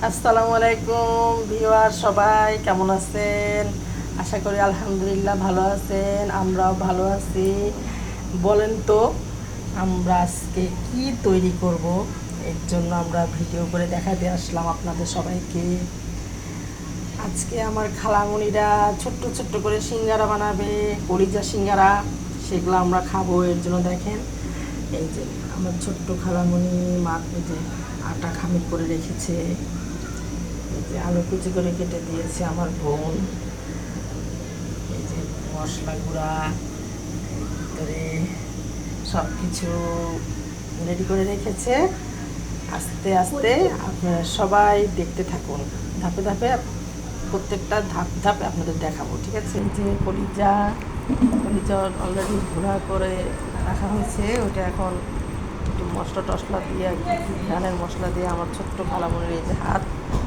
আসসালামু আলাইকুম ভিউয়ার, সবাই কেমন আছেন? আশা করি আলহামদুলিল্লাহ ভালো আছেন, আমরাও ভালো আছি। বলেন তো, আমরা আজকে কি তৈরি করব? এর জন্য আমরা ভিডিও করে দেখাতে আসলাম আপনাদের সবাইকে। আজকে আমার খালামণিরা ছোট্ট ছোট্ট করে সিঙ্গারা বানাবে, কলিজা সিঙ্গারা। সেগুলো আমরা খাবো। এর জন্য দেখেন, এই যে আমার ছোট্ট খালামণি এই যে আটা খামির করে রেখেছে। এই যে আলু কুচি করে কেটে দিয়েছে আমার বোন। এই যে মশলা গুঁড়া, ভিতরে সব কিছু রেডি করে রেখেছে। আস্তে আস্তে আপনারা সবাই দেখতে থাকুন। ধাপে ধাপে প্রত্যেকটা ধাপ ধাপে আপনাদের দেখাবো, ঠিক আছে? এই যে কলিজা কলিজা অলরেডি ঘোরা করে রাখা হয়েছে। ওটা এখন একটু মশলা টশলা দিয়ে, ধানের মশলা দিয়ে আমার ছোট্ট খালামণির এই যে হাত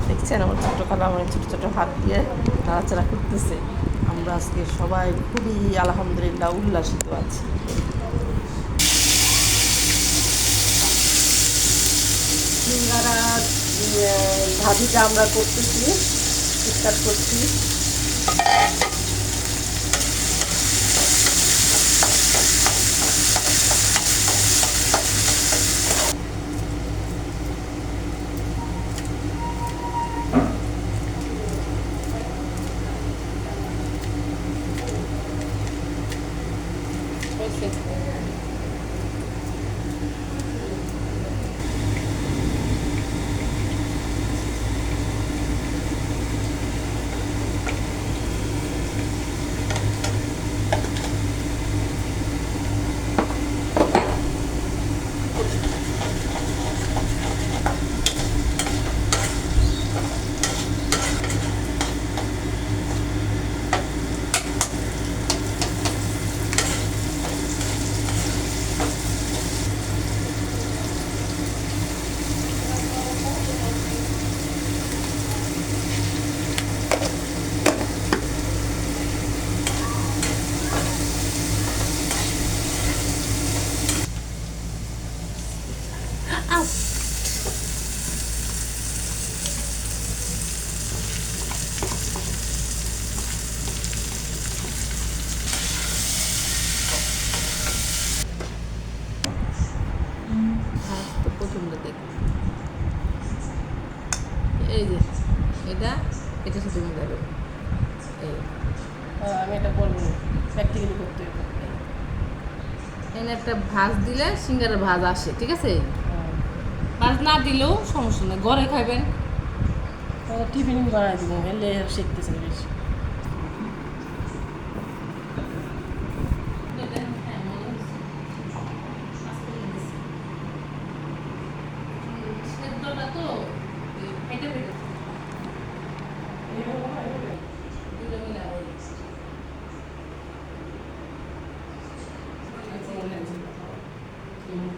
দেখছেন, আমার ছোট্ট খালামণির ছোটো ছোটো হাত দিয়ে নাড়াচাড়া করতেছে। আমরা আজকে সবাই খুবই আলহামদুলিল্লাহ উল্লাসিত আছি। সিঙ্গারার ভাজিটা আমরা করতেছি, স্টার্ট করছি। প্রথমটা দেখ, এই যে এটা এটা সাথে মিলাবে। এই আমি এটা করবো না, প্র্যাকটিক্যালি করতে হবে। এনে একটা ভাজ দিলে সিঙ্গারের ভাজ আসে, ঠিক আছে? ভাজ না দিলেও সমস্যা নেই, ঘরে খাবেন। টিফিন বানাই দিব, এলে শিখতেছে বেশি।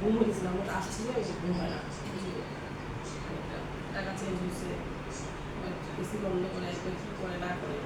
ঘুম হয়েছিলাম, ওটা আসছিল, ওই যে ঘুম হয় না, টাকা চেঞ্জ হয়েছে, এসি বন্ধ করে কি করে না করে।